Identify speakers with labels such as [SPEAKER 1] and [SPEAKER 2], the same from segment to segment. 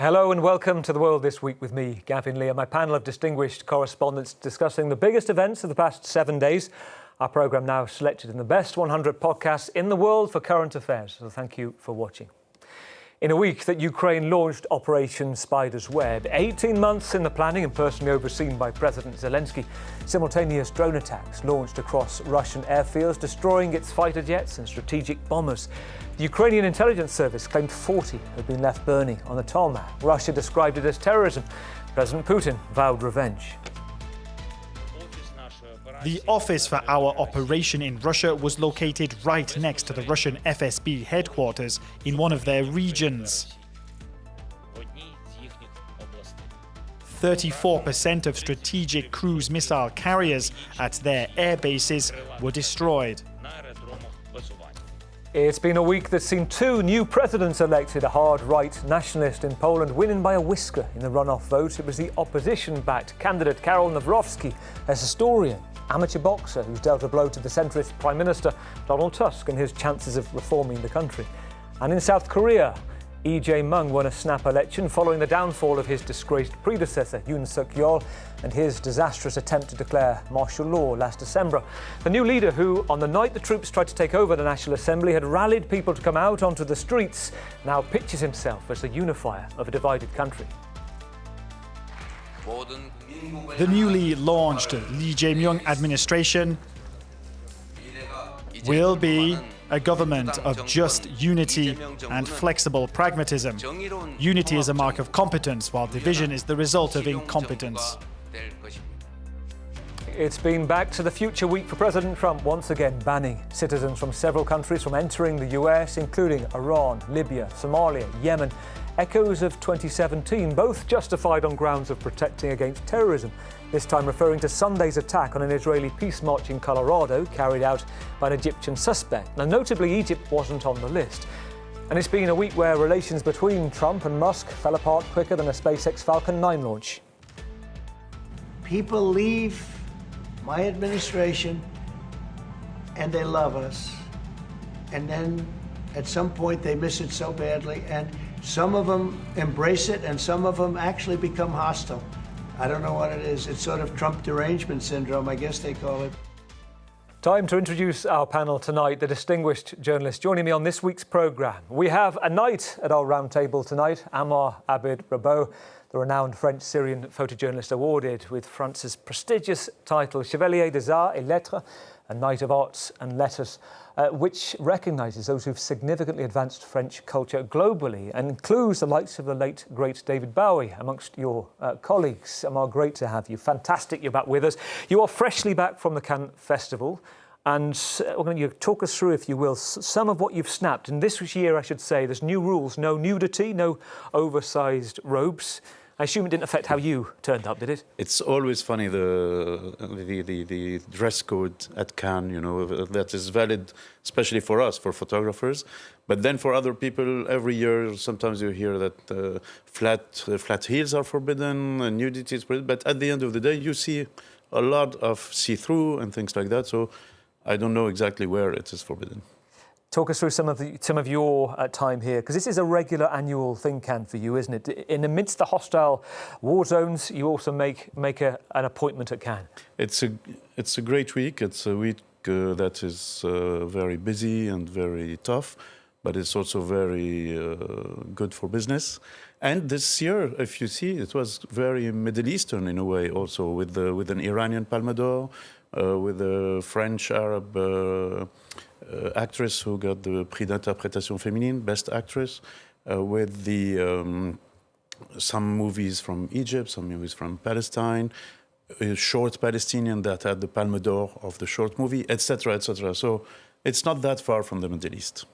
[SPEAKER 1] Hello and welcome to The World This Week with me, Gavin Lee, and my panel of distinguished correspondents discussing the biggest events of the past 7 days. Our programme now selected in the best 100 podcasts in the world for current affairs, so thank you for watching. In a week that Ukraine launched Operation Spider's Web, 18 months in the planning and personally overseen by President Zelensky, simultaneous drone attacks launched across Russian airfields, destroying its fighter jets and strategic bombers. The Ukrainian intelligence service claimed 40 had been left burning on the tarmac. Russia described it as terrorism. President Putin vowed revenge.
[SPEAKER 2] The office for our operation in Russia was located right next to the Russian FSB headquarters in one of their regions. 34% of strategic cruise missile carriers at their air bases were destroyed.
[SPEAKER 1] It's been a week that's seen two new presidents elected, a hard-right nationalist in Poland winning by a whisker in the runoff vote. It was the opposition-backed candidate Karol Nawrocki, a historian, amateur boxer who's dealt a blow to the centrist Prime Minister Donald Tusk and his chances of reforming the country. And in South Korea, Lee Jae-myung won a snap election following the downfall of his disgraced predecessor Yoon Suk-yeol and his disastrous attempt to declare martial law last December. The new leader, who on the night the troops tried to take over the National Assembly had rallied people to come out onto the streets, now pictures himself as the unifier of a divided country.
[SPEAKER 2] The newly launched Lee Jae-myung administration will be a government of just unity and flexible pragmatism. Unity is a mark of competence, while division is the result of incompetence.
[SPEAKER 1] It's been back to the future week for President Trump, once again banning citizens from several countries from entering the US, including Iran, Libya, Somalia, Yemen. Echoes of 2017, both justified on grounds of protecting against terrorism, this time referring to Sunday's attack on an Israeli peace march in Colorado carried out by an Egyptian suspect. Now, notably, Egypt wasn't on the list. And it's been a week where relations between Trump and Musk fell apart quicker than a SpaceX Falcon 9 launch.
[SPEAKER 3] People leave my administration and they love us. And then at some point they miss it so badly, and some of them embrace it and some of them actually become hostile. I don't know what it is. It's sort of Trump derangement syndrome, I guess they call it.
[SPEAKER 1] Time to introduce our panel tonight, the distinguished journalists joining me on this week's programme. We have a knight at our round table tonight, Amar Abid Rabot, the renowned French-Syrian photojournalist awarded with France's prestigious title Chevalier des Arts et Lettres, a Knight of Arts and Letters, which recognises those who've significantly advanced French culture globally and includes the likes of the late, great David Bowie amongst your colleagues. Amar, great to have you. Fantastic you're back with us. You are freshly back from the Cannes Festival, and we're going to talk us through, if you will, some of what you've snapped. And this year, I should say, there's new rules, no nudity, no oversized robes. I assume it didn't affect how you turned up, did it?
[SPEAKER 4] It's always funny, the dress code at Cannes, you know, that is valid, especially for us, for photographers. But then for other people, every year, sometimes you hear that flat heels are forbidden, and nudity is forbidden. But at the end of the day, you see a lot of see-through and things like that. So I don't know exactly where it is forbidden.
[SPEAKER 1] Talk us through some of your time here, because this is a regular annual thing, Cannes, for you, isn't it? In amidst the hostile war zones, you also make an appointment at Cannes.
[SPEAKER 4] It's a great week. It's a week that is very busy and very tough, but it's also very good for business. And this year, if you see, it was very Middle Eastern in a way, also with an Iranian Palme d'Or, with a French-Arab actress who got the Prix d'Interprétation Féminine, Best Actress, with some movies from Egypt, some movies from Palestine, a short Palestinian that had the Palme d'Or of the short movie, etc., etc. So it's not that far from the Middle East.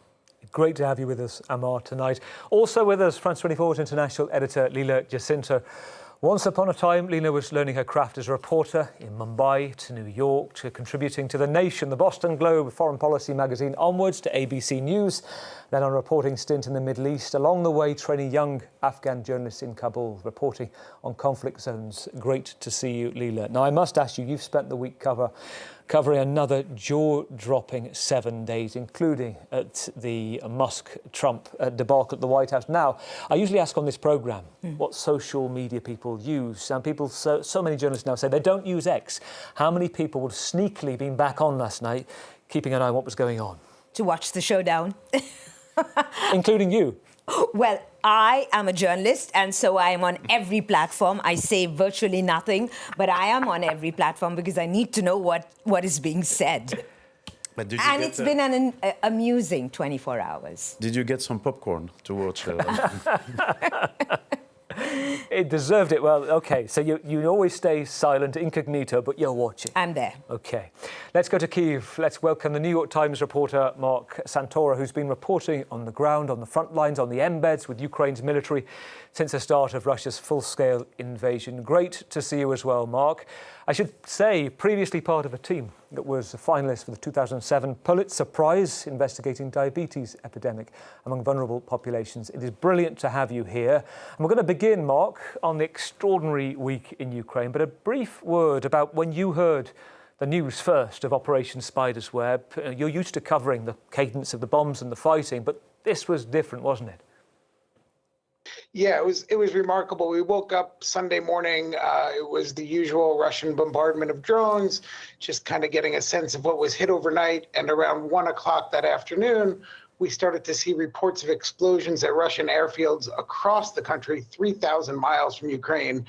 [SPEAKER 1] Great to have you with us, Amar, tonight. Also with us, France 24's international editor, Lila Jacinto. Once upon a time, Lina was learning her craft as a reporter in Mumbai to New York, to contributing to The Nation, the Boston Globe, Foreign Policy magazine, onwards to ABC News, then on a reporting stint in the Middle East, along the way training young Afghan journalists in Kabul, reporting on conflict zones. Great to see you, Lila. Now, I must ask you, you've spent the week covering another jaw-dropping 7 days, including at the Musk-Trump debacle at the White House. Now, I usually ask on this programme what social media people use. And people, so many journalists now say they don't use X. How many people would have sneakily been back on last night, keeping an eye on what was going on?
[SPEAKER 5] To watch the showdown.
[SPEAKER 1] Including you.
[SPEAKER 5] Well, I am a journalist, and so I am on every platform. I say virtually nothing, but I am on every platform because I need to know what is being said.
[SPEAKER 4] But did you
[SPEAKER 5] And
[SPEAKER 4] get,
[SPEAKER 5] it's been an amusing 24 hours.
[SPEAKER 4] Did you get some popcorn to watch?
[SPEAKER 1] It deserved it. Well, OK, so you always stay silent, incognito, but you're watching.
[SPEAKER 5] I'm there.
[SPEAKER 1] OK. Let's go to Kyiv. Let's welcome the New York Times reporter, Mark Santora, who's been reporting on the ground, on the front lines, on the embeds with Ukraine's military since the start of Russia's full-scale invasion. Great to see you as well, Mark. I should say, previously part of a team that was a finalist for the 2007 Pulitzer Prize investigating diabetes epidemic among vulnerable populations. It is brilliant to have you here. And we're going to begin, Mark, on the extraordinary week in Ukraine, but a brief word about when you heard the news first of Operation Spider's Web. You're used to covering the cadence of the bombs and the fighting, but this was different, wasn't it?
[SPEAKER 6] Yeah, it was remarkable. We woke up Sunday morning. It was the usual Russian bombardment of drones, just kind of getting a sense of what was hit overnight. And around 1 o'clock that afternoon, we started to see reports of explosions at Russian airfields across the country, 3,000 miles from Ukraine.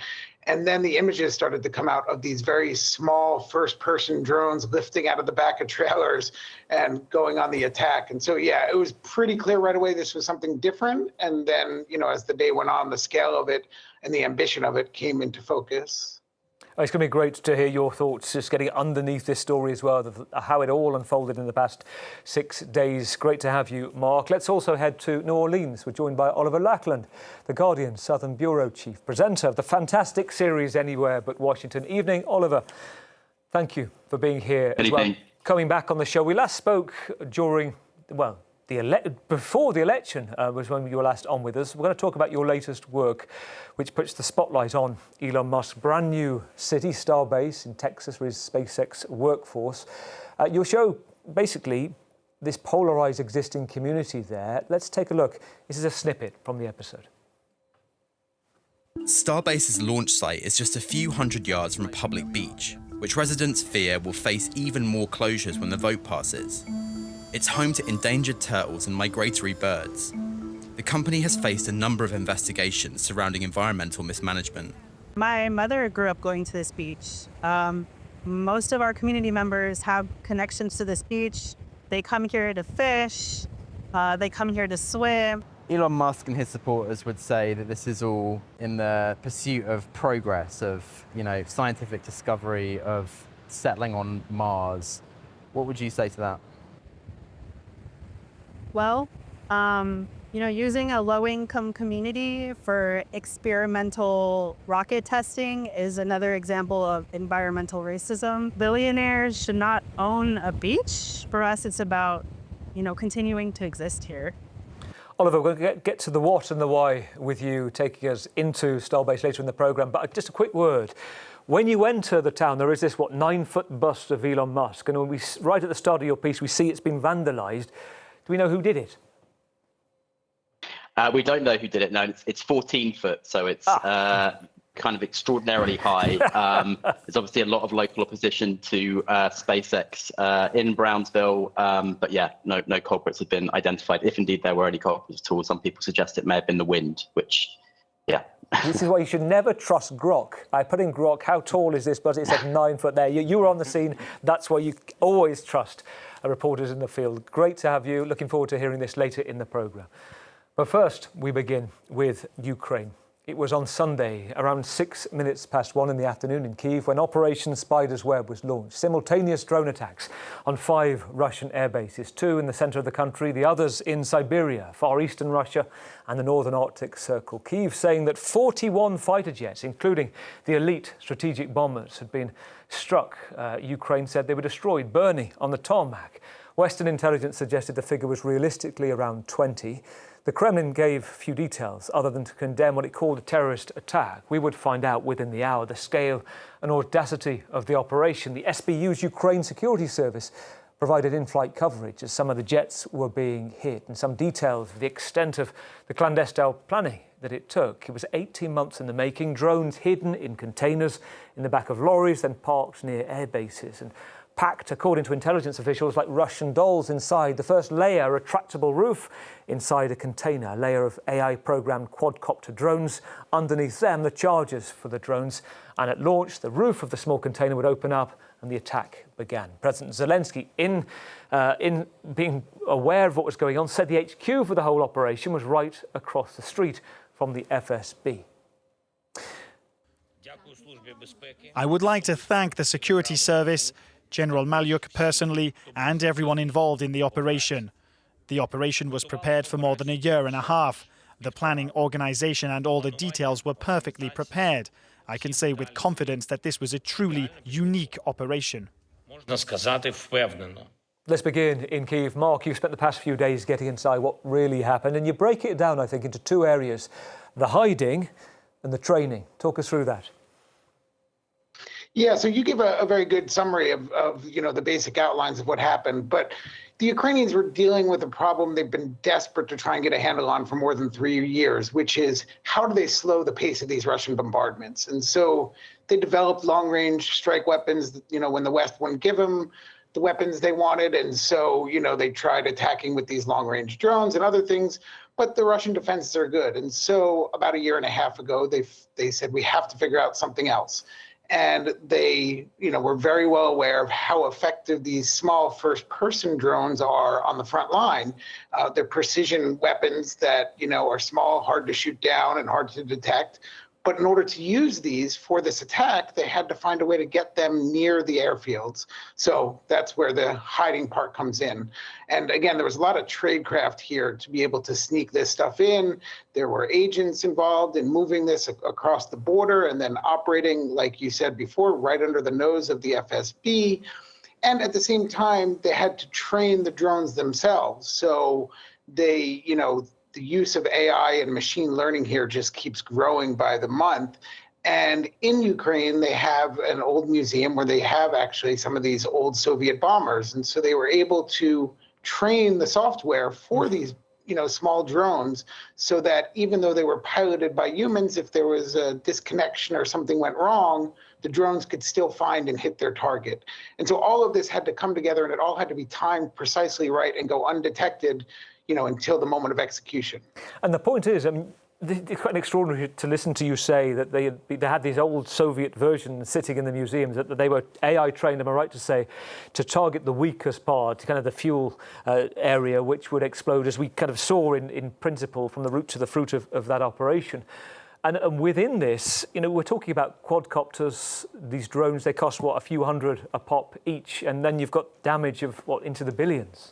[SPEAKER 6] And then the images started to come out of these very small first-person drones lifting out of the back of trailers and going on the attack. And so, yeah, it was pretty clear right away this was something different. And then, you know, as the day went on, the scale of it and the ambition of it came into focus.
[SPEAKER 1] It's going to be great to hear your thoughts, just getting underneath this story as well, how it all unfolded in the past 6 days. Great to have you, Mark. Let's also head to New Orleans. We're joined by Oliver Lackland, the Guardian Southern Bureau Chief, presenter of the fantastic series Anywhere But Washington. Evening, Oliver. Thank you for being here as well. Coming back on the show. We last spoke during, well, before the election was when you were last on with us. We're going to talk about your latest work, which puts the spotlight on Elon Musk's brand new city, Starbase in Texas, for his SpaceX workforce. Your show, basically, this polarised existing community there. Let's take a look. This is a snippet from the episode.
[SPEAKER 7] Starbase's launch site is just a few hundred yards from a public beach, which residents fear will face even more closures when the vote passes. It's home to endangered turtles and migratory birds. The company has faced a number of investigations surrounding environmental mismanagement.
[SPEAKER 8] My mother grew up going to this beach. Most of our community members have connections to this beach. They come here to fish. They come here to swim.
[SPEAKER 9] Elon Musk and his supporters would say that this is all in the pursuit of progress, of, you know, scientific discovery, of settling on Mars. What would you say to that?
[SPEAKER 8] Well, you know, using a low-income community for experimental rocket testing is another example of environmental racism. Billionaires should not own a beach. For us, it's about, you know, continuing to exist here.
[SPEAKER 1] Oliver, we're going to get to the what and the why with you, taking us into Starbase later in the programme. But just a quick word. When you enter the town, there is this, 9-foot bust of Elon Musk. And when we, right at the start of your piece, we see it's been vandalised. Do we know who did it?
[SPEAKER 10] We don't know who did it. No, it's 14 foot, so it's kind of extraordinarily high. There's obviously a lot of local opposition to SpaceX in Brownsville, but yeah, no culprits have been identified. If indeed there were any culprits at all, some people suggest it may have been the wind, which, yeah.
[SPEAKER 1] This is why you should never trust Grok. I put in Grok, how tall is this buzz? It said 9 foot there. You were on the scene. That's why you always trust reporters in the field. Great to have you. Looking forward to hearing this later in the programme. But first, we begin with Ukraine. It was on Sunday, around 6 minutes past 1 in the afternoon in Kyiv, when Operation Spider's Web was launched. Simultaneous drone attacks on 5 Russian air bases, 2 in the centre of the country, the others in Siberia, far eastern Russia, and the northern Arctic Circle. Kyiv saying that 41 fighter jets, including the elite strategic bombers, had been struck. Ukraine said they were destroyed, burning on the tarmac. Western intelligence suggested the figure was realistically around 20. The Kremlin gave few details other than to condemn what it called a terrorist attack. We would find out within the hour the scale and audacity of the operation. The SBU's Ukraine Security Service provided in-flight coverage as some of the jets were being hit, and some details of the extent of the clandestine planning that it took. It was 18 months in the making, drones hidden in containers in the back of lorries, then parked near air bases and packed, according to intelligence officials, like Russian dolls inside the first layer, a retractable roof inside a container, a layer of AI-programmed quadcopter drones. Underneath them, the chargers for the drones. And at launch, the roof of the small container would open up and the attack began. President Zelensky, in being aware of what was going on, said the HQ for the whole operation was right across the street from the FSB.
[SPEAKER 2] I would like to thank the security service, General Malyuk personally, and everyone involved in the operation. The operation was prepared for more than a year and a half. The planning, organization, and all the details were perfectly prepared. I can say with confidence that this was a truly unique operation.
[SPEAKER 1] Let's begin in Kyiv. Mark, you've spent the past few days getting inside what really happened, and you break it down, I think, into two areas: the hiding and the training. Talk us through that.
[SPEAKER 6] Yeah, so you give a very good summary of the basic outlines of what happened, but the Ukrainians were dealing with a problem they've been desperate to try and get a handle on for more than 3 years, which is how do they slow the pace of these Russian bombardments? And so they developed long-range strike weapons, when the West wouldn't give them the weapons they wanted. And so, they tried attacking with these long-range drones and other things, but the Russian defenses are good. And so about a year and a half ago, they said, we have to figure out something else. And they, were very well aware of how effective these small first-person drones are on the front line. They're precision weapons that, are small, hard to shoot down, and hard to detect. But in order to use these for this attack, they had to find a way to get them near the airfields. So that's where the hiding part comes in. And again, there was a lot of tradecraft here to be able to sneak this stuff in. There were agents involved in moving this across the border and then operating, like you said before, right under the nose of the FSB. And at the same time, they had to train the drones themselves. So they, the use of AI and machine learning here just keeps growing by the month. And in Ukraine, they have an old museum where they have actually some of these old Soviet bombers. And so they were able to train the software for these, small drones so that even though they were piloted by humans, if there was a disconnection or something went wrong, the drones could still find and hit their target. And so all of this had to come together, and it all had to be timed precisely right and go undetected, until the moment of execution.
[SPEAKER 1] And the point is, it's quite extraordinary to listen to you say that they had these old Soviet versions sitting in the museums, that they were AI trained, am I right to say, to target the weakest part, kind of the fuel area, which would explode, as we kind of saw in principle from the root to the fruit of that operation. And within this, we're talking about quadcopters, these drones, they cost, a few hundred a pop each, and then you've got damage of, into the billions.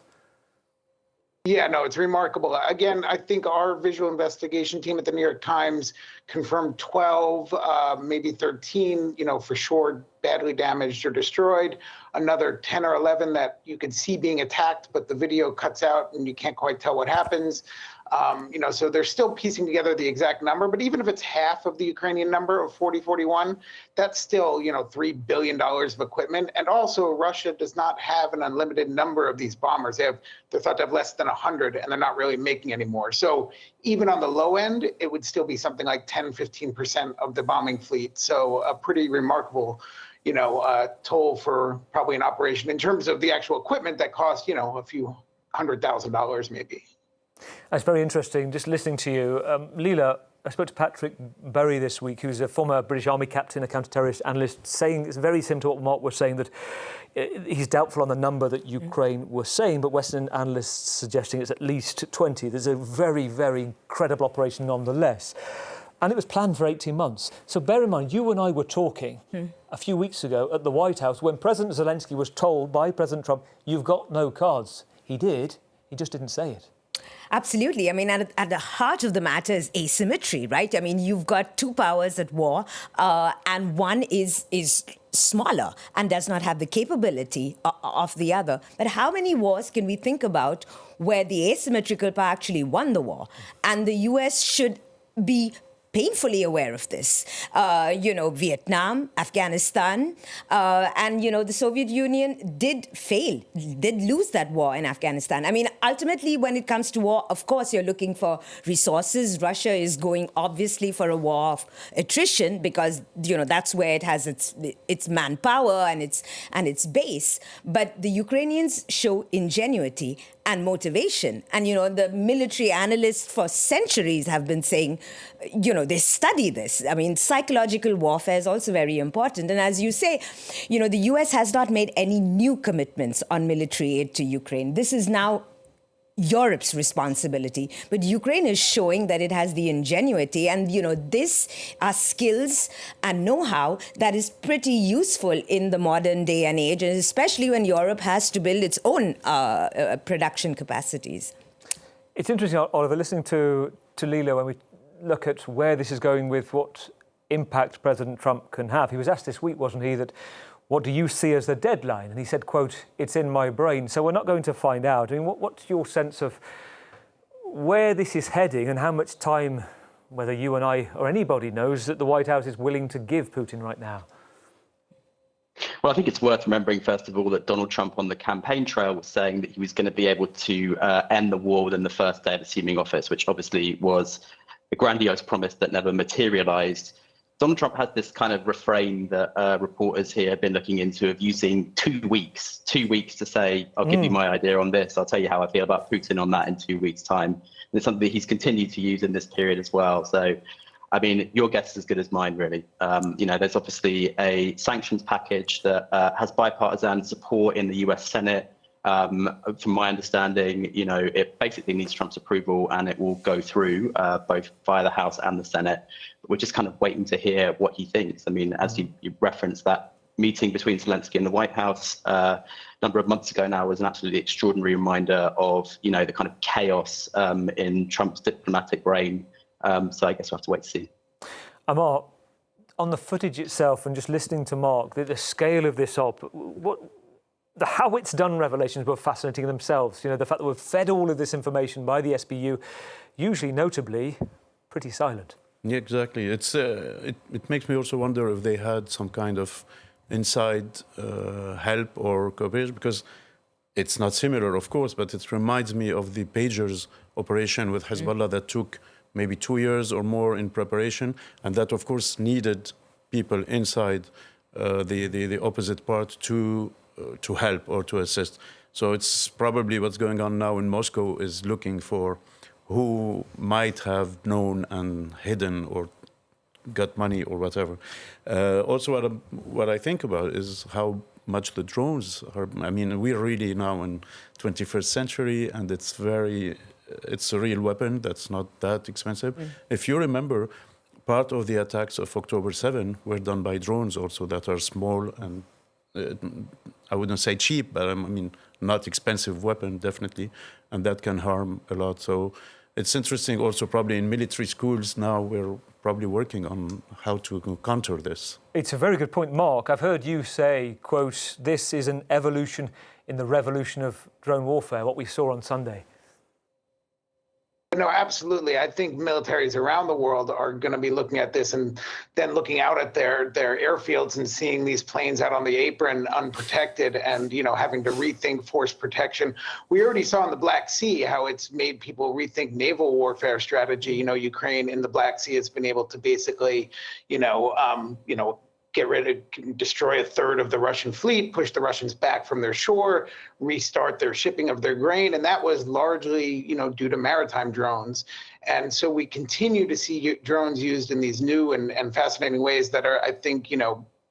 [SPEAKER 6] Yeah, no, it's remarkable. Again, I think our visual investigation team at the New York Times confirmed 12, maybe 13, for sure, badly damaged or destroyed. Another 10 or 11 that you could see being attacked, but the video cuts out and you can't quite tell what happens. So they're still piecing together the exact number, but even if it's half of the Ukrainian number of 4041, that's still, $3 billion of equipment. And also Russia does not have an unlimited number of these bombers. They're thought to have less than 100, and they're not really making any more. So even on the low end, it would still be something like 10-15% of the bombing fleet. So a pretty remarkable toll for probably an operation in terms of the actual equipment that cost, a few $100,000 maybe.
[SPEAKER 1] That's very interesting, just listening to you. Leela, I spoke to Patrick Berry this week, who's a former British Army captain, a counter-terrorist analyst, saying it's very similar to what Mark was saying, that he's doubtful on the number that Ukraine was saying, but Western analysts suggesting it's at least 20. There's a very, very credible operation nonetheless. And it was planned for 18 months. So bear in mind, you and I were talking a few weeks ago at the White House when President Zelensky was told by President Trump, you've got no cards. He did, he just didn't say it.
[SPEAKER 5] Absolutely. I mean, at the heart of the matter is asymmetry, right? I mean, you've got two powers at war, and one is smaller and does not have the capability of the other. But how many wars can we think about where the asymmetrical power actually won the war? And the US should be painfully aware of this. Vietnam, Afghanistan, and, the Soviet Union did lose that war in Afghanistan. I mean, ultimately, when it comes to war, of course, you're looking for resources. Russia is going, obviously, for a war of attrition because, that's where it has its manpower and its base. But the Ukrainians show ingenuity and motivation. And, the military analysts for centuries have been saying, they study this. I mean, psychological warfare is also very important. And as you say, the US has not made any new commitments on military aid to Ukraine. This is now Europe's responsibility. But Ukraine is showing that it has the ingenuity and, this are skills and know-how that is pretty useful in the modern day and age, and especially when Europe has to build its own production capacities.
[SPEAKER 1] It's interesting, Oliver, listening to Lila when we look at where this is going with what impact President Trump can have. He was asked this week, wasn't he, that what do you see as the deadline? And he said, quote, "It's in my brain." So we're not going to find out. I mean, what's your sense of where this is heading and how much time, whether you and I or anybody knows, that the White House is willing to give Putin right now?
[SPEAKER 10] Well, I think it's worth remembering, first of all, that Donald Trump on the campaign trail was saying that he was going to be able to end the war within the first day of assuming office, which obviously was a grandiose promise that never materialized. Donald Trump has this kind of refrain that reporters here have been looking into of using 2 weeks to say, I'll give you my idea on this. I'll tell you how I feel about Putin on that in 2 weeks' time. And it's something that he's continued to use in this period as well. So, I mean, your guess is as good as mine, really. There's obviously a sanctions package that has bipartisan support in the US Senate. From my understanding, it basically needs Trump's approval and it will go through both via the House and the Senate. We're just kind of waiting to hear what he thinks. I mean, as you referenced, that meeting between Zelensky and the White House a number of months ago now was an absolutely extraordinary reminder of, the kind of chaos in Trump's diplomatic reign. So I guess we'll have to wait to see.
[SPEAKER 1] Amar, on the footage itself and just listening to Mark, the scale of this op, the how it's done revelations were fascinating themselves. The fact that we're fed all of this information by the SBU, usually notably pretty silent.
[SPEAKER 4] Yeah, exactly. It makes me also wonder if they had some kind of inside help or cooperation, because it's not similar, of course, but it reminds me of the Pagers operation with Hezbollah that took maybe 2 years or more in preparation, and that, of course, needed people inside the opposite part to help or to assist. So it's probably what's going on now in Moscow is looking for who might have known and hidden or got money or whatever. Also, what I think about is how much the drones are. I mean, we're really now in 21st century, and it's a real weapon that's not that expensive. If you remember, part of the attacks of October 7 were done by drones also that are small and I wouldn't say cheap, but I mean, not expensive weapon, definitely, and that can harm a lot. So it's interesting also probably in military schools now we're probably working on how to counter this. It's a very good point, Mark. I've heard you say, quote, this is an evolution in the revolution of drone warfare, what we saw on Sunday.
[SPEAKER 6] No, absolutely. I think militaries around the world are going to be looking at this and then looking out at their airfields and seeing these planes out on the apron unprotected and, having to rethink force protection. We already saw in the Black Sea how it's made people rethink naval warfare strategy. Ukraine in the Black Sea has been able to basically, get rid of, destroy a third of the Russian fleet, push the Russians back from their shore, restart their shipping of their grain. And that was largely, due to maritime drones. And so we continue to see drones used in these new and fascinating ways that are, I think,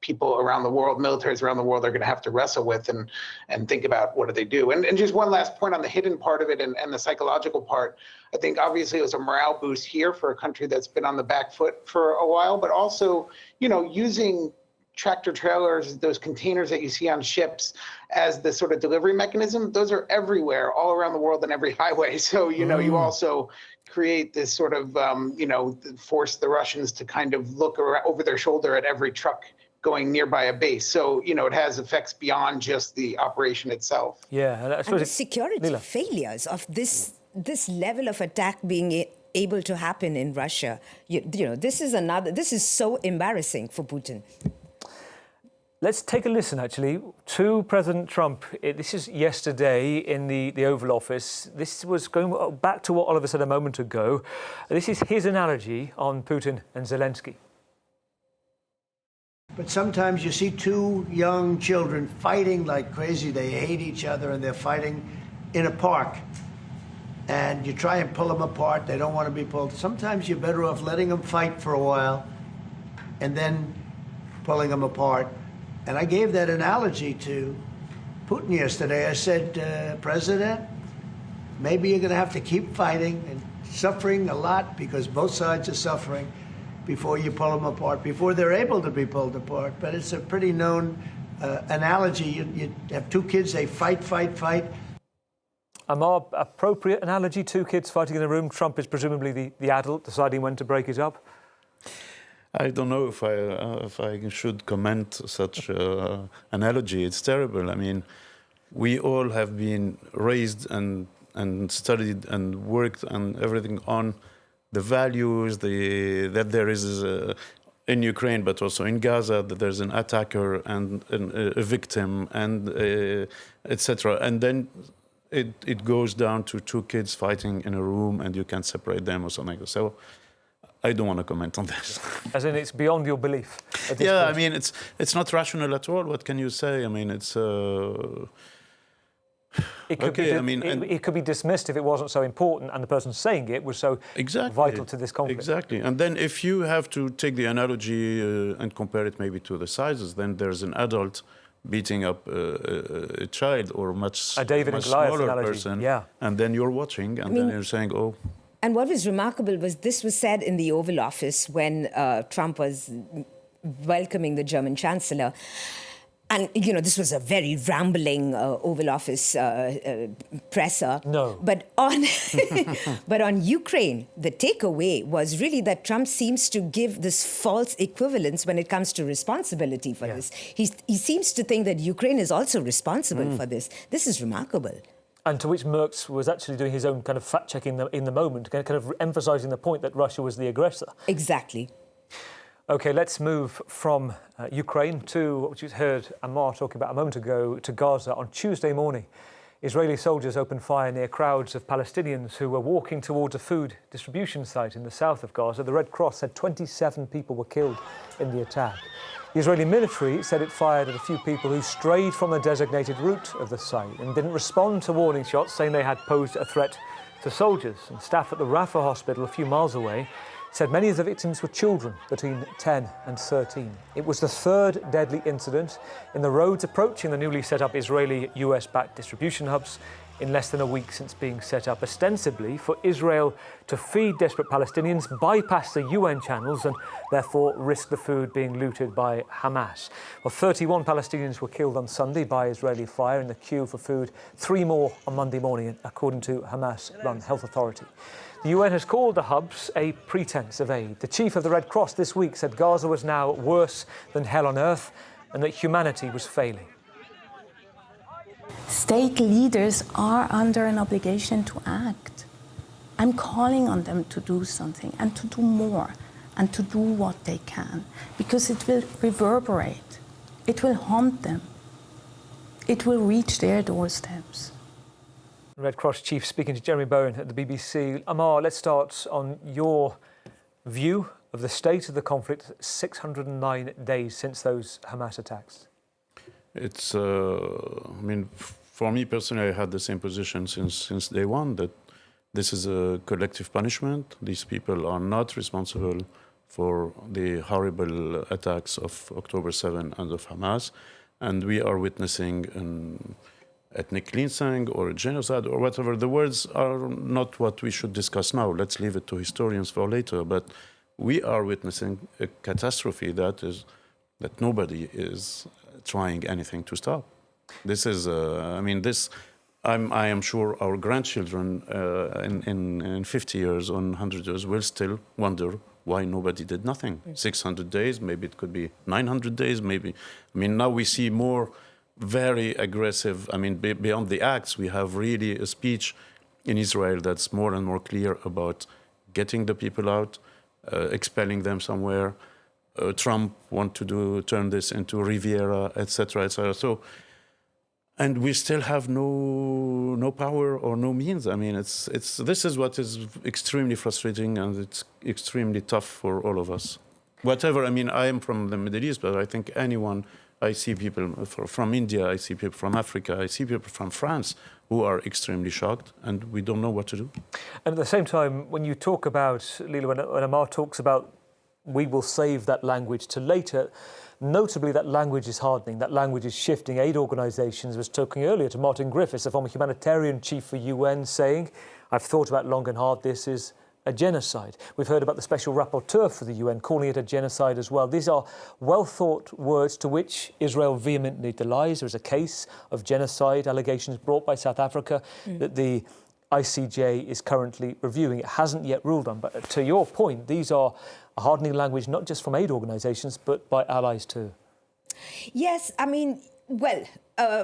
[SPEAKER 6] people around the world, militaries around the world are going to have to wrestle with and think about what do they do. And just one last point on the hidden part of it and the psychological part. I think obviously it was a morale boost here for a country that's been on the back foot for a while, but also, using tractor trailers, those containers that you see on ships as the sort of delivery mechanism, those are everywhere, all around the world on every highway. So, you also create this sort of, force the Russians to kind of look over their shoulder at every truck going nearby a base. So, it has effects beyond just the operation itself.
[SPEAKER 1] Yeah,
[SPEAKER 5] and the security failures of this level of attack being able to happen in Russia, this is so embarrassing for Putin.
[SPEAKER 1] Let's take a listen, actually, to President Trump. This is yesterday in the Oval Office. This was going back to what Oliver said a moment ago. This is his analogy on Putin and Zelensky.
[SPEAKER 3] But sometimes you see two young children fighting like crazy. They hate each other and they're fighting in a park. And you try and pull them apart. They don't want to be pulled. Sometimes you're better off letting them fight for a while and then pulling them apart. And I gave that analogy to Putin yesterday. I said, President, maybe you're going to have to keep fighting and suffering a lot because both sides are suffering before you pull them apart, before they're able to be pulled apart. But it's a pretty known analogy. You have two kids, they fight.
[SPEAKER 1] A more appropriate analogy, two kids fighting in a room. Trump is presumably the adult deciding when to break it up.
[SPEAKER 4] I don't know if I should comment such analogy. It's terrible. I mean, we all have been raised and studied and worked and everything on the values that there is in Ukraine, but also in Gaza, that there's an attacker and a victim and etc. And then it goes down to two kids fighting in a room and you can't separate them or something. So I don't want to comment on this.
[SPEAKER 1] As in, it's beyond your belief.
[SPEAKER 4] Yeah, point. I mean, it's not rational at all. What can you say? I mean, it's.
[SPEAKER 1] It could be dismissed if it wasn't so important, and the person saying it was so vital to this conflict.
[SPEAKER 4] Exactly. And then, if you have to take the analogy and compare it maybe to the sizes, then there's an adult beating up a child or a much smaller person, and then you're watching, and then you're saying, oh.
[SPEAKER 5] And what was remarkable was this was said in the Oval Office when Trump was welcoming the German Chancellor. And, this was a very rambling Oval Office presser.
[SPEAKER 1] No.
[SPEAKER 5] But on Ukraine, the takeaway was really that Trump seems to give this false equivalence when it comes to responsibility for this. He seems to think that Ukraine is also responsible for this. This is remarkable.
[SPEAKER 1] And to which Merckx was actually doing his own kind of fact-checking in the moment, kind of emphasising the point that Russia was the aggressor.
[SPEAKER 5] Exactly.
[SPEAKER 1] OK, let's move from Ukraine to what you heard Ammar talking about a moment ago, to Gaza. On Tuesday morning, Israeli soldiers opened fire near crowds of Palestinians who were walking towards a food distribution site in the south of Gaza. The Red Cross said 27 people were killed in the attack. The Israeli military said it fired at a few people who strayed from the designated route of the site and didn't respond to warning shots, saying they had posed a threat to soldiers. And staff at the Rafah hospital a few miles away said many of the victims were children between 10 and 13. It was the third deadly incident in the roads approaching the newly set up Israeli US-backed distribution hubs in less than a week since being set up, ostensibly for Israel to feed desperate Palestinians, bypass the UN channels and therefore risk the food being looted by Hamas. Well, 31 Palestinians were killed on Sunday by Israeli fire in the queue for food, 3 more on Monday morning, according to Hamas-run health authority. The UN has called the hubs a pretense of aid. The chief of the Red Cross this week said Gaza was now worse than hell on earth and that humanity was failing.
[SPEAKER 11] State leaders are under an obligation to act. I'm calling on them to do something and to do more and to do what they can, because it will reverberate. It will haunt them. It will reach their doorsteps.
[SPEAKER 1] Red Cross chief speaking to Jeremy Bowen at the BBC. Ammar, let's start on your view of the state of the conflict 609 days since those Hamas attacks.
[SPEAKER 4] It's, for me personally, I had the same position since day one, that this is a collective punishment. These people are not responsible for the horrible attacks of October 7 and of Hamas. And we are witnessing an ethnic cleansing or a genocide or whatever. The words are not what we should discuss now. Let's leave it to historians for later. But we are witnessing a catastrophe that is that nobody is trying anything to stop. This is, I am sure our grandchildren in 50 years or 100 years will still wonder why nobody did nothing. 600 days, maybe it could be 900 days, maybe. I mean, now we see more very aggressive, beyond the acts, we have really a speech in Israel that's more and more clear about getting the people out, expelling them somewhere. Trump want to turn this into Riviera, etc., etc. So, and we still have no power or no means. I mean, this is what is extremely frustrating, and it's extremely tough for all of us. Whatever, I am from the Middle East, but I think anyone, I see people from India, I see people from Africa, I see people from France who are extremely shocked, and we don't know what to do.
[SPEAKER 1] And at the same time, when you talk about, Lila, when Amar talks about we will save that language to later, notably that language is hardening, that language is shifting. Aid organisations, I was talking earlier to Martin Griffiths, a former humanitarian chief for UN, saying, I've thought about long and hard, this is a genocide. We've heard about the special rapporteur for the UN calling it a genocide as well. These are well-thought words to which Israel vehemently denies. There is a case of genocide allegations brought by South Africa that the ICJ is currently reviewing. It hasn't yet ruled on. But to your point, these are a hardening language, not just from aid organisations, but by allies too.
[SPEAKER 5] Yes,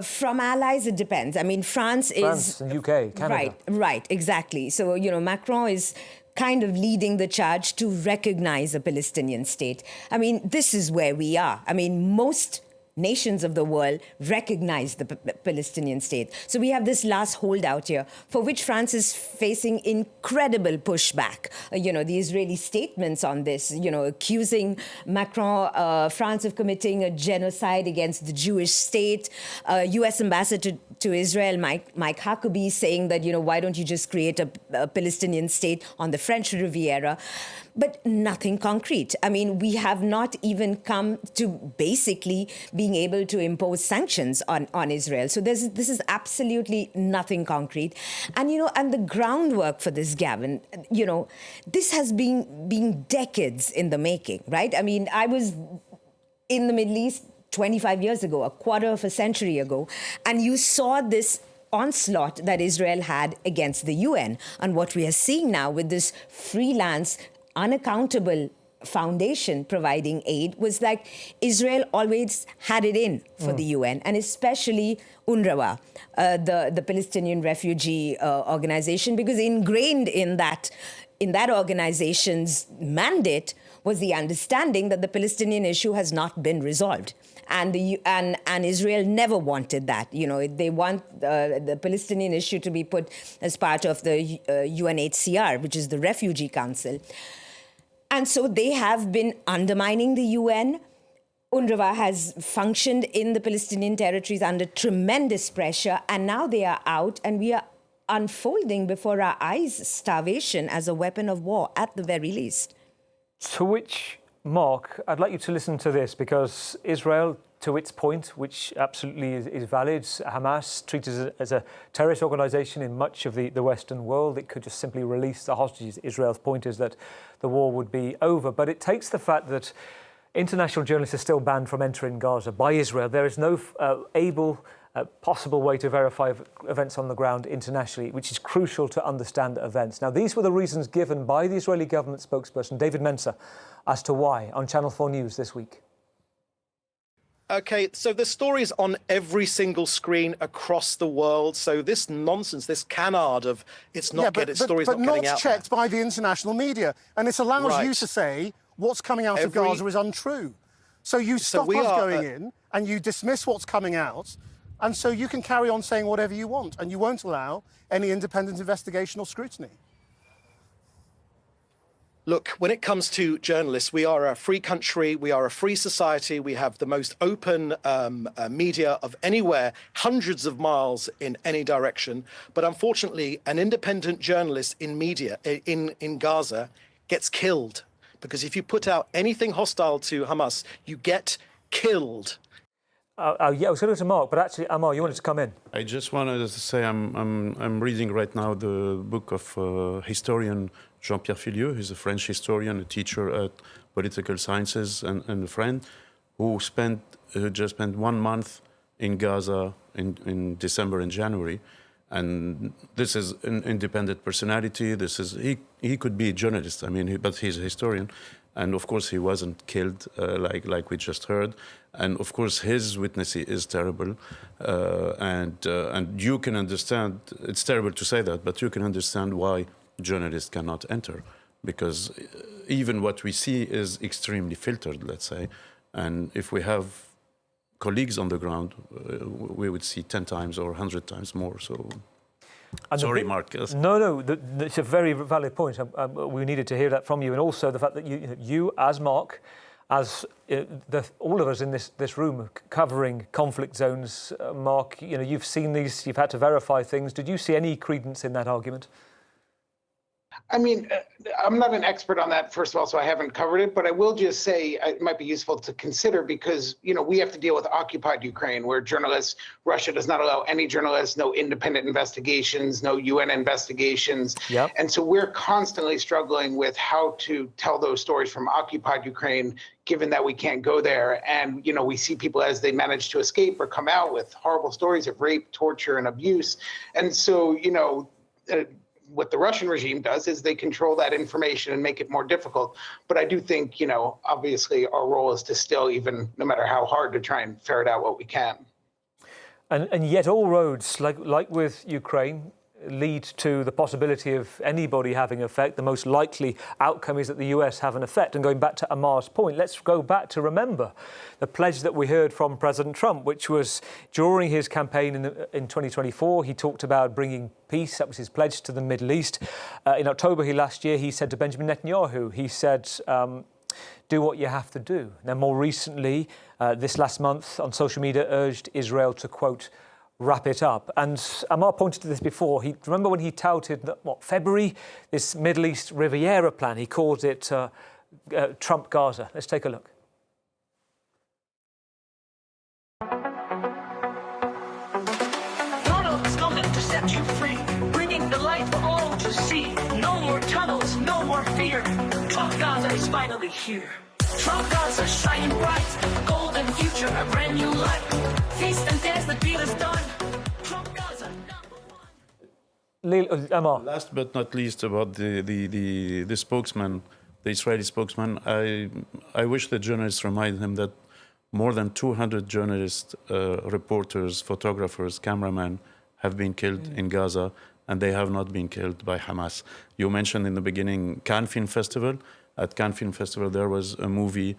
[SPEAKER 5] from allies, it depends. France
[SPEAKER 1] and UK, Canada.
[SPEAKER 5] Right, exactly. So, Macron is kind of leading the charge to recognize a Palestinian state. This is where we are. Most nations of the world recognize the Palestinian state. So we have this last holdout here, for which France is facing incredible pushback. The Israeli statements on this, accusing Macron, France of committing a genocide against the Jewish state. U.S. Ambassador to Israel, Mike Huckabee, saying that, why don't you just create a Palestinian state on the French Riviera? But nothing concrete. We have not even come to basically being able to impose sanctions on Israel. So this is absolutely nothing concrete. And, and the groundwork for this, Gavin, this has been decades in the making, right? I was in the Middle East 25 years ago, a quarter of a century ago, and you saw this onslaught that Israel had against the UN. And what we are seeing now with this freelance, unaccountable foundation providing aid was like Israel always had it in for the UN, and especially UNRWA, the Palestinian Refugee Organization, because ingrained in that organization's mandate was the understanding that the Palestinian issue has not been resolved. And Israel never wanted that. They want the Palestinian issue to be put as part of the UNHCR, which is the Refugee Council. And so they have been undermining the UN. UNRWA has functioned in the Palestinian territories under tremendous pressure, and now they are out, and we are unfolding before our eyes starvation as a weapon of war, at the very least.
[SPEAKER 1] To which, Mark, I'd like you to listen to this, because Israel, to its point, which absolutely is valid, Hamas treated as a terrorist organisation in much of the Western world. It could just simply release the hostages. Israel's point is that the war would be over. But it takes the fact that international journalists are still banned from entering Gaza by Israel. There is no possible way to verify events on the ground internationally, which is crucial to understand events. Now, these were the reasons given by the Israeli government spokesperson, David Mensa, as to why, on Channel 4 News this week.
[SPEAKER 12] Okay, so the story's on every single screen across the world. So this nonsense, this canard of story's not getting out.
[SPEAKER 13] But not checked by the international media. And this allows you to say what's coming out of Gaza is untrue. So you stop us going in and you dismiss what's coming out. And so you can carry on saying whatever you want, and you won't allow any independent investigation or scrutiny.
[SPEAKER 12] Look, when it comes to journalists, we are a free country, we are a free society, we have the most open media of anywhere, hundreds of miles in any direction. But unfortunately, an independent journalist in media, in Gaza, gets killed. Because if you put out anything hostile to Hamas, you get killed.
[SPEAKER 1] I was going to go to Mark, but actually, Amar, you wanted to come in.
[SPEAKER 4] I just wanted to say I'm reading right now the book of historian Jean-Pierre Filieu. He's a French historian, a teacher at political sciences, and a friend, who just spent 1 month in Gaza in December and January. And this is an independent personality. He could be a journalist. I mean, but he's a historian, and of course he wasn't killed like we just heard. And of course his witness is terrible, and you can understand. It's terrible to say that, but you can understand why journalists cannot enter, because even what we see is extremely filtered, let's say. And if we have colleagues on the ground, we would see 10 times or 100 times more. So, sorry, Mark. Yes.
[SPEAKER 1] No, it's a very valid point. We needed to hear that from you, and also the fact that you as Mark, as all of us in this room covering conflict zones, Mark, you've seen these, you've had to verify things. Did you see any credence in that argument?
[SPEAKER 6] I mean, I'm not an expert on that, first of all, so I haven't covered it, but I will just say it might be useful to consider because, we have to deal with occupied Ukraine, where Russia does not allow any journalists, no independent investigations, no UN investigations. Yep. And so we're constantly struggling with how to tell those stories from occupied Ukraine, given that we can't go there. And, we see people as they manage to escape or come out with horrible stories of rape, torture, and abuse. And so, what the Russian regime does is they control that information and make it more difficult. But I do think, obviously our role is to still, even no matter how hard, to try and ferret out what we can.
[SPEAKER 1] And yet all roads, like with Ukraine, lead to the possibility of anybody having an effect. The most likely outcome is that the US have an effect. And going back to Amar's point, let's go back to remember the pledge that we heard from President Trump, which was during his campaign in 2024, he talked about bringing peace. That was his pledge to the Middle East. In October last year, he said to Benjamin Netanyahu, he said, do what you have to do. Then more recently, this last month on social media, urged Israel to, quote, wrap it up. And Amar pointed to this before. Remember when he touted that, February, this Middle East Riviera plan, he called it Trump Gaza. Let's take a look.
[SPEAKER 14] Donald's coming to set you free, bringing the light for all to see. No more tunnels, no more fear. Trump Gaza is finally here. Trump Gaza shining bright, a golden future, a brand new life. Feast and dance, the deal is done. Trump Gaza,
[SPEAKER 1] Amar.
[SPEAKER 4] Last but not least, about the spokesman, the Israeli spokesman, I wish the journalists remind him that more than 200 journalists, reporters, photographers, cameramen have been killed in Gaza, and they have not been killed by Hamas. You mentioned in the beginning Cannes Film Festival. At Cannes Film Festival, there was a movie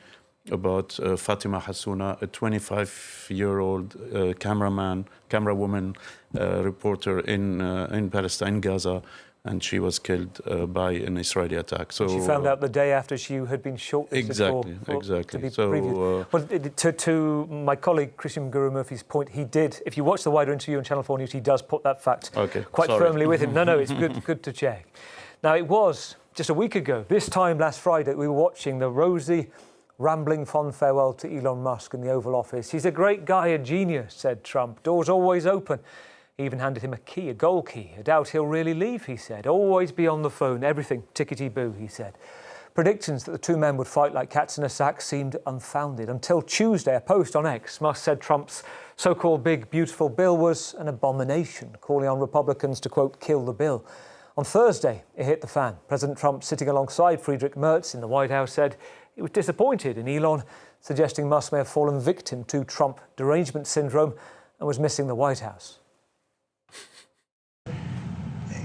[SPEAKER 4] about Fatima Hassouna, a 25-year-old camerawoman, reporter in Palestine, Gaza, and she was killed by an Israeli attack. So
[SPEAKER 1] she found out the day after she had been shortlisted
[SPEAKER 4] exactly.
[SPEAKER 1] to be previewed. Well, to my colleague Christian Guru-Murphy's point, he did. If you watch the wider interview on Channel 4 News, he does put that fact quite firmly with him. No, it's good to check. Now, it was just a week ago, this time last Friday, we were watching the rosy, rambling fond farewell to Elon Musk in the Oval Office. He's a great guy, a genius, said Trump. Doors always open. He even handed him a key, a gold key. I doubt he'll really leave, he said. Always be on the phone, everything tickety-boo, he said. Predictions that the two men would fight like cats in a sack seemed unfounded. Until Tuesday, a post on X, Musk said Trump's so-called big, beautiful bill was an abomination, calling on Republicans to, quote, kill the bill. On Thursday, it hit the fan. President Trump, sitting alongside Friedrich Merz in the White House, said he was disappointed in Elon, suggesting Musk may have fallen victim to Trump derangement syndrome and was missing the White House.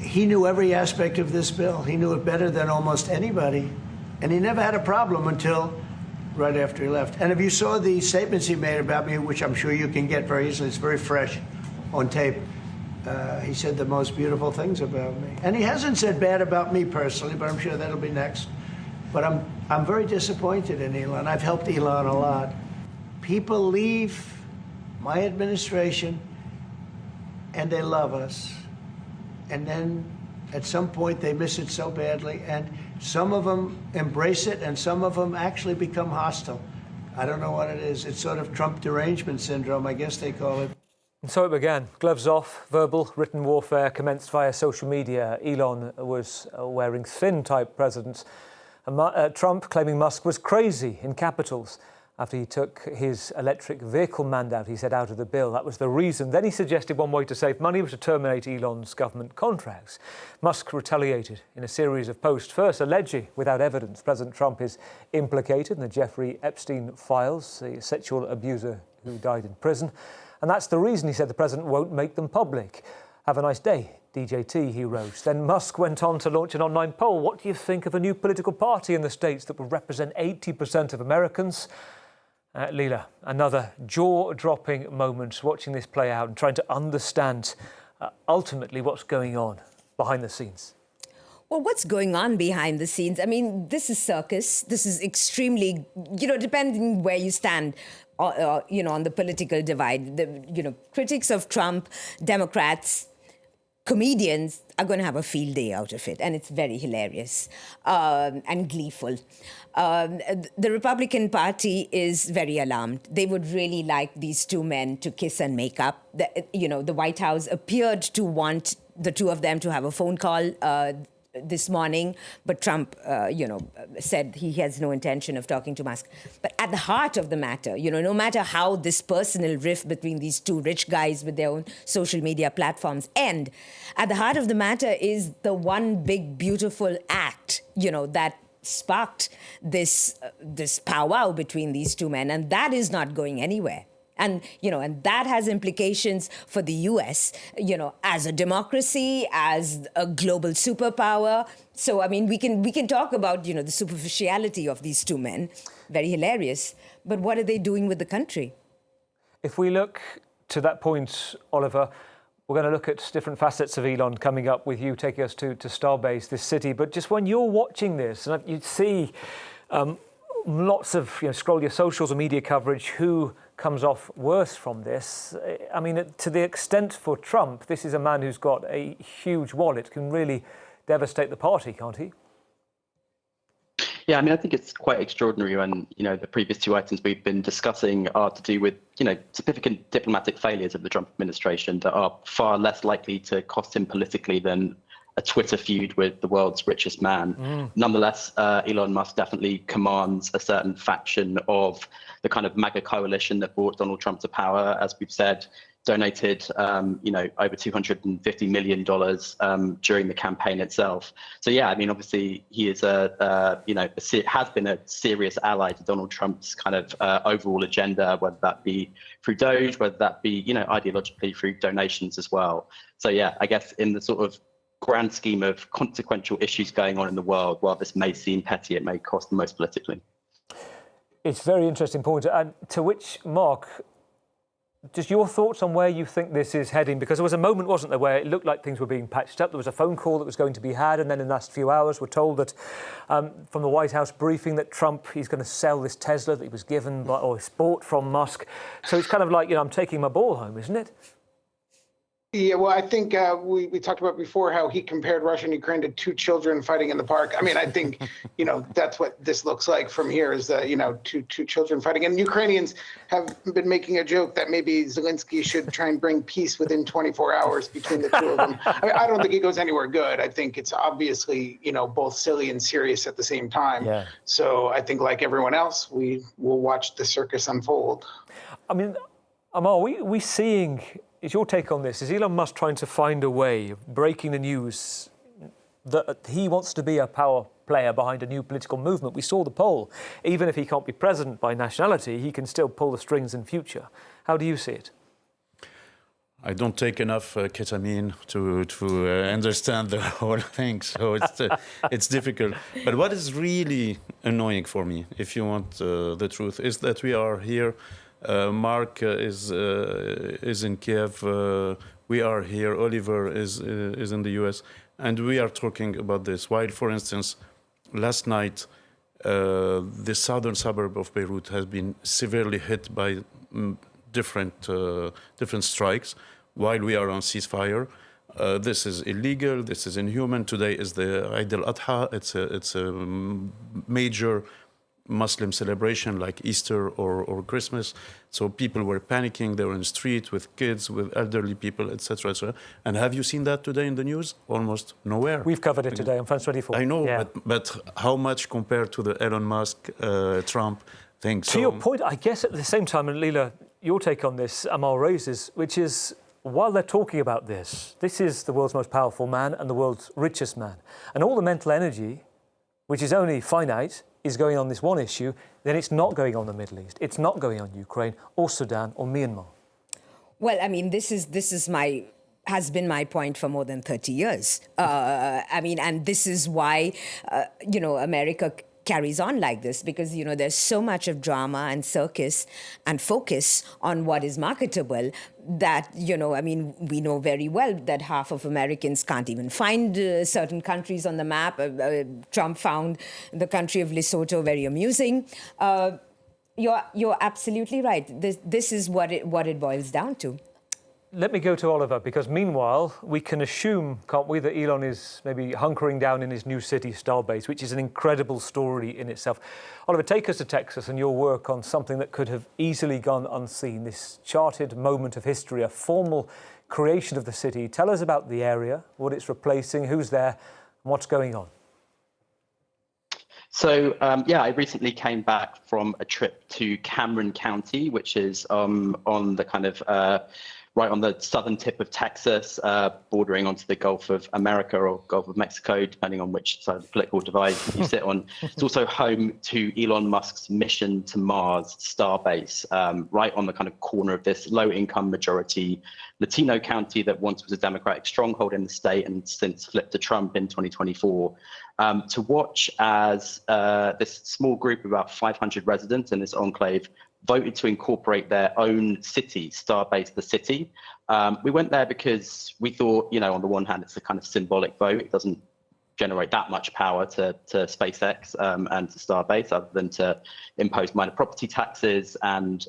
[SPEAKER 3] He knew every aspect of this bill. He knew it better than almost anybody. And he never had a problem until right after he left. And if you saw the statements he made about me, which I'm sure you can get very easily, it's very fresh on tape. He said the most beautiful things about me. And he hasn't said bad about me personally, but I'm sure that'll be next. But I'm very disappointed in Elon. I've helped Elon a lot. People leave my administration and they love us. And then at some point they miss it so badly. And some of them embrace it and some of them actually become hostile. I don't know what it is. It's sort of Trump derangement syndrome, I guess they call it.
[SPEAKER 1] And so it began. Gloves off, verbal, written warfare commenced via social media. Elon was wearing thin-type presents. Trump claiming Musk was crazy in capitals. after he took his electric vehicle mandate, he said, out of the bill. That was the reason. Then he suggested one way to save money was to terminate Elon's government contracts. Musk retaliated in a series of posts, first alleging, without evidence, President Trump is implicated in the Jeffrey Epstein files, the sexual abuser who died in prison. And that's the reason, he said, the president won't make them public. Have a nice day, DJT, he wrote. Then Musk went on to launch an online poll. What do you think of a new political party in the States that will represent 80% of Americans? Leila, another jaw-dropping moment watching this play out and trying to understand ultimately what's going on behind the scenes.
[SPEAKER 5] Well, what's going on behind the scenes? I mean, this is circus. This is extremely, depending where you stand, on the political divide. Critics of Trump, Democrats, comedians are going to have a field day out of it, and it's very hilarious and gleeful. The Republican Party is very alarmed. They would really like these two men to kiss and make up. The White House appeared to want the two of them to have a phone call this morning, but Trump, said he has no intention of talking to Musk. But at the heart of the matter, no matter how this personal rift between these two rich guys with their own social media platforms end, at the heart of the matter is the one big, beautiful act, that sparked this powwow between these two men, and that is not going anywhere. And that has implications for the U.S., as a democracy, as a global superpower. So, I mean, we can talk about, the superficiality of these two men. Very hilarious. But what are they doing with the country?
[SPEAKER 1] If we look to that point, Oliver, we're going to look at different facets of Elon coming up with you, taking us to Starbase, this city. But just when you're watching this, and you see lots of, scroll your socials or media coverage, who comes off worse from this. I mean, to the extent for Trump, this is a man who's got a huge wallet, can really devastate the party, can't he?
[SPEAKER 10] Yeah, I mean, I think it's quite extraordinary when, the previous two items we've been discussing are to do with, significant diplomatic failures of the Trump administration that are far less likely to cost him politically than a Twitter feud with the world's richest man. Nonetheless, Elon Musk definitely commands a certain faction of the kind of MAGA coalition that brought Donald Trump to power, as we've said, donated, over $250 million during the campaign itself. So yeah, I mean, obviously he is has been a serious ally to Donald Trump's kind of overall agenda, whether that be through Doge, whether that be, ideologically through donations as well. So yeah, I guess in the sort of grand scheme of consequential issues going on in the world, while this may seem petty, it may cost the most politically.
[SPEAKER 1] It's a very interesting point. And to which, Mark, just your thoughts on where you think this is heading? Because there was a moment, wasn't there, where it looked like things were being patched up. There was a phone call that was going to be had, and then in the last few hours we're told that from the White House briefing that Trump, he's going to sell this Tesla that he was given by, or bought from Musk. So it's kind of like, I'm taking my ball home, isn't it?
[SPEAKER 6] Yeah, well, I think we talked about before how he compared Russia and Ukraine to two children fighting in the park. I mean, I think, that's what this looks like from here is, two children fighting. And Ukrainians have been making a joke that maybe Zelensky should try and bring peace within 24 hours between the two of them. I don't think it goes anywhere good. I think it's obviously, both silly and serious at the same time. Yeah. So I think like everyone else, we will watch the circus unfold.
[SPEAKER 1] I mean, Amar, we seeing... Is your take on this? Is Elon Musk trying to find a way of breaking the news that he wants to be a power player behind a new political movement? We saw the poll. Even if he can't be president by nationality, he can still pull the strings in future. How do you see it?
[SPEAKER 4] I don't take enough ketamine to understand the whole thing, so it's difficult. But what is really annoying for me, if you want the truth, is that we are here. Mark is in Kiev. We are here. Oliver is in the U.S. And we are talking about this. While, for instance, last night, the southern suburb of Beirut has been severely hit by different strikes. While we are on ceasefire, this is illegal. This is inhuman. Today is the Eid al-Adha. It's a major Muslim celebration like Easter or Christmas. So people were panicking. They were in the street with kids, with elderly people, etc., etc. And have you seen that today in the news? Almost nowhere.
[SPEAKER 1] We've covered it today on France 24.
[SPEAKER 4] I know, yeah. but how much compared to the Elon Musk, Trump, things.
[SPEAKER 1] To your point, I guess at the same time, and Leela, your take on this, Amal raises, which is, while they're talking about this, this is the world's most powerful man and the world's richest man. And all the mental energy, which is only finite, is going on this one issue, then it's not going on the Middle East. It's not going on Ukraine or Sudan or Myanmar.
[SPEAKER 5] Well, I mean, this has been my point for more than 30 years. I mean, and this is why, America carries on like this, because, there's so much of drama and circus and focus on what is marketable that, we know very well that half of Americans can't even find certain countries on the map. Trump found the country of Lesotho very amusing. You're absolutely right. This is what it boils down to.
[SPEAKER 1] Let me go to Oliver, because meanwhile, we can assume, can't we, that Elon is maybe hunkering down in his new city, Starbase, which is an incredible story in itself. Oliver, take us to Texas and your work on something that could have easily gone unseen, this charted moment of history, a formal creation of the city. Tell us about the area, what it's replacing, who's there, and what's going on.
[SPEAKER 10] So, I recently came back from a trip to Cameron County, which is on the kind of right on the southern tip of Texas, bordering onto the Gulf of America or Gulf of Mexico, depending on which side of the political divide you sit on. It's also home to Elon Musk's mission to Mars, Starbase, right on the kind of corner of this low-income majority Latino county that once was a Democratic stronghold in the state and since flipped to Trump in 2024. To watch as this small group of about 500 residents in this enclave voted to incorporate their own city, Starbase the city. We went there because we thought, on the one hand, it's a kind of symbolic vote. It doesn't generate that much power to SpaceX and to Starbase, other than to impose minor property taxes and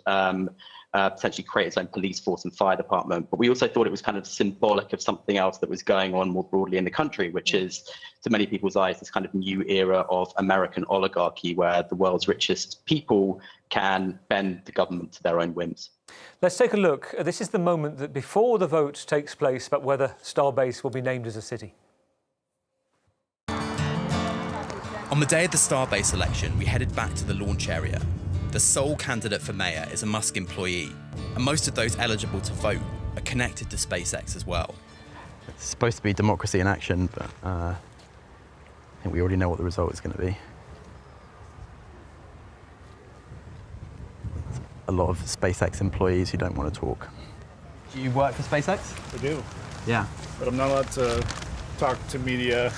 [SPEAKER 10] potentially create its own police force and fire department. But we also thought it was kind of symbolic of something else that was going on more broadly in the country, which is, to many people's eyes, this kind of new era of American oligarchy where the world's richest people can bend the government to their own whims.
[SPEAKER 1] Let's take a look. This is the moment that before the vote takes place about whether Starbase will be named as a city.
[SPEAKER 7] On the day of the Starbase election, we headed back to the launch area. The sole candidate for mayor is a Musk employee, and most of those eligible to vote are connected to SpaceX as well.
[SPEAKER 9] It's supposed to be democracy in action, but I think we already know what the result is going to be. A lot of SpaceX employees who don't want to talk.
[SPEAKER 15] Do you work for SpaceX?
[SPEAKER 16] I do.
[SPEAKER 9] Yeah.
[SPEAKER 16] But I'm not allowed to talk to media.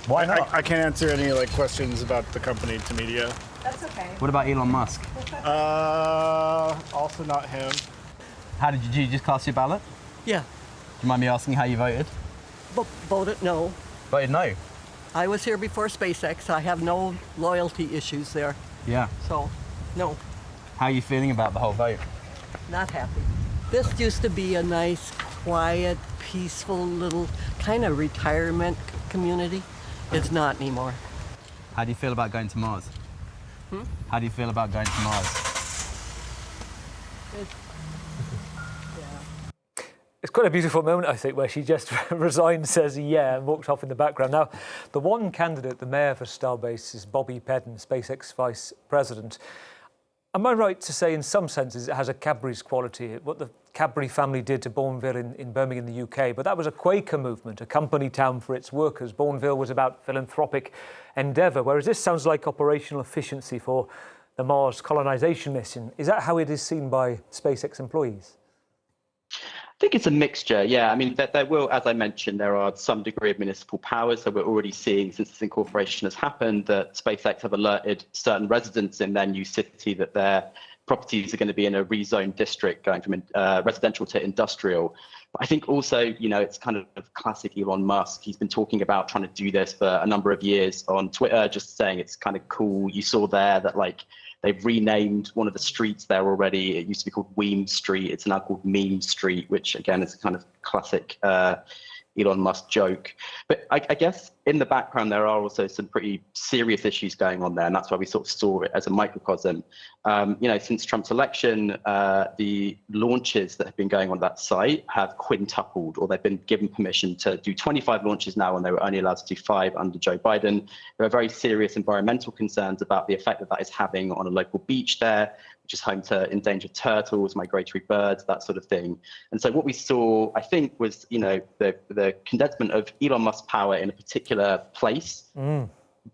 [SPEAKER 15] Why not?
[SPEAKER 16] I can't answer any questions about the company to media.
[SPEAKER 5] That's okay.
[SPEAKER 9] What about Elon Musk?
[SPEAKER 16] Also not him.
[SPEAKER 9] How did you just cast your ballot?
[SPEAKER 17] Yeah.
[SPEAKER 9] Do you mind me asking how you voted?
[SPEAKER 17] Voted no.
[SPEAKER 9] Voted no?
[SPEAKER 17] I was here before SpaceX. I have no loyalty issues there.
[SPEAKER 9] Yeah.
[SPEAKER 17] So, no.
[SPEAKER 9] How are you feeling about the whole vote?
[SPEAKER 17] Not happy. This used to be a nice, quiet, peaceful little kind of retirement community. It's not anymore.
[SPEAKER 9] How do you feel about going to Mars? How do you feel about going to Mars?
[SPEAKER 1] It's quite a beautiful moment, I think, where she just resigned, says yeah, and walked off in the background. Now, the one candidate, the mayor for Starbase, is Bobby Pedden, SpaceX vice president. Am I right to say, in some senses, it has a Cadbury's quality, what the Cadbury family did to Bourneville in Birmingham, in the UK? But that was a Quaker movement, a company town for its workers. Bourneville was about philanthropic endeavour, whereas this sounds like operational efficiency for the Mars colonisation mission. Is that how it is seen by SpaceX employees?
[SPEAKER 10] I think it's a mixture, yeah. I mean, there will, as I mentioned, there are some degree of municipal powers. So we're already seeing, since this incorporation has happened, that SpaceX have alerted certain residents in their new city that their properties are going to be in a rezoned district going from residential to industrial. But I think also, it's kind of classic Elon Musk. He's been talking about trying to do this for a number of years on Twitter, just saying it's kind of cool. You saw there that they've renamed one of the streets there already. It used to be called Weems Street. It's now called Meme Street, which again is a kind of classic Elon Musk joke. But I guess in the background, there are also some pretty serious issues going on there, and that's why we sort of saw it as a microcosm. Since Trump's election, the launches that have been going on that site have quintupled, or they've been given permission to do 25 launches now, and they were only allowed to do 5 under Joe Biden. There are very serious environmental concerns about the effect that that is having on a local beach there, which is home to endangered turtles, migratory birds, that sort of thing. And so what we saw, I think, was the condensement of Elon Musk's power in a particular place,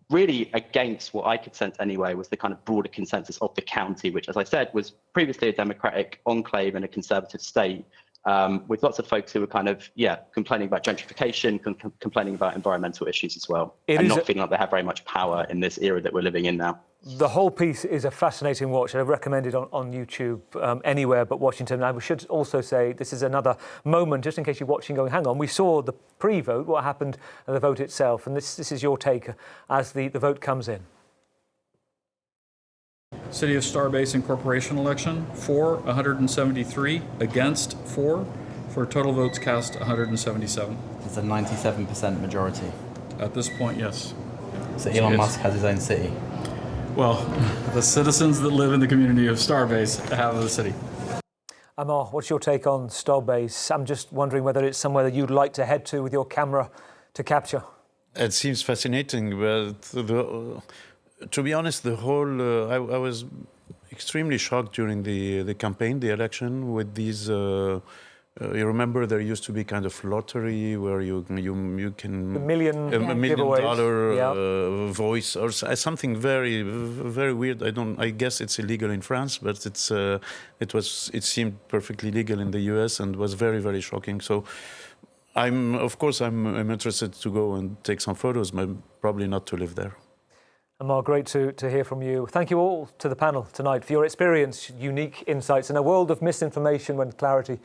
[SPEAKER 10] really against what I could sense anyway was the kind of broader consensus of the county, which, as I said, was previously a Democratic enclave in a conservative state, with lots of folks who were kind of, complaining about gentrification, complaining about environmental issues as well, and not feeling like they have very much power in this era that we're living in now.
[SPEAKER 1] The whole piece is a fascinating watch. I recommend it on YouTube, anywhere but Washington. And we should also say this is another moment, just in case you're watching going, hang on, we saw the pre-vote, what happened at the vote itself. And this is your take as the vote comes in.
[SPEAKER 18] City of Starbase Incorporation election, for 173, against 4, for total votes cast 177.
[SPEAKER 9] It's a 97% majority.
[SPEAKER 18] At this point, yes.
[SPEAKER 9] So Elon Musk has his own city.
[SPEAKER 18] Well, the citizens that live in the community of Starbase have the city.
[SPEAKER 1] Amar, what's your take on Starbase? I'm just wondering whether it's somewhere that you'd like to head to with your camera to capture.
[SPEAKER 4] It seems fascinating, but to be honest, the whole I was extremely shocked during the campaign, the election, with these. You remember there used to be kind of lottery where you can
[SPEAKER 1] $1 million
[SPEAKER 4] voice or something very very weird. I guess it's illegal in France, but it seemed perfectly legal in the US and was very, very shocking. So I'm interested to go and take some photos, but probably not to live there.
[SPEAKER 1] Amar, great to hear from you. Thank you all to the panel tonight for your experience, unique insights in a world of misinformation when clarity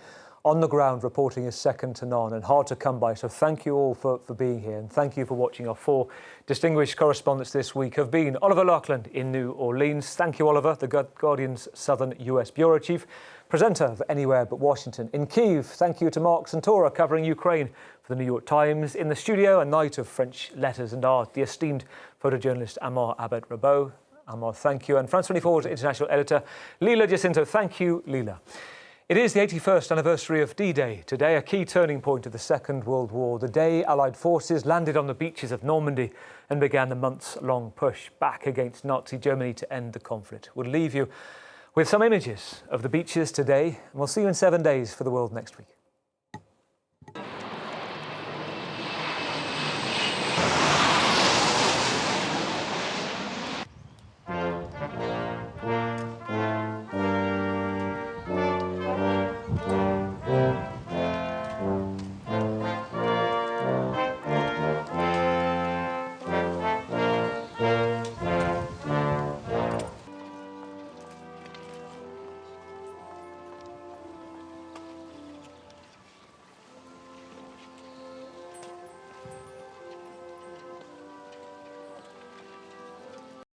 [SPEAKER 1] on the ground reporting is second to none and hard to come by. So thank you all for being here, and thank you for watching. Our 4 distinguished correspondents this week have been Oliver Lachlan in New Orleans. Thank you, Oliver, the Guardian's Southern US Bureau Chief, presenter of Anywhere But Washington. In Kyiv, thank you to Mark Santora covering Ukraine for the New York Times. In the studio, a night of French letters and art, the esteemed photojournalist Amar Abed-Rabot. Amar, thank you. And France 24's international editor, Leila Jacinto. Thank you, Leila. It is the 81st anniversary of D-Day today, a key turning point of the Second World War, the day Allied forces landed on the beaches of Normandy and began the months-long push back against Nazi Germany to end the conflict. We'll leave you with some images of the beaches today, and we'll see you in 7 days for the world next week.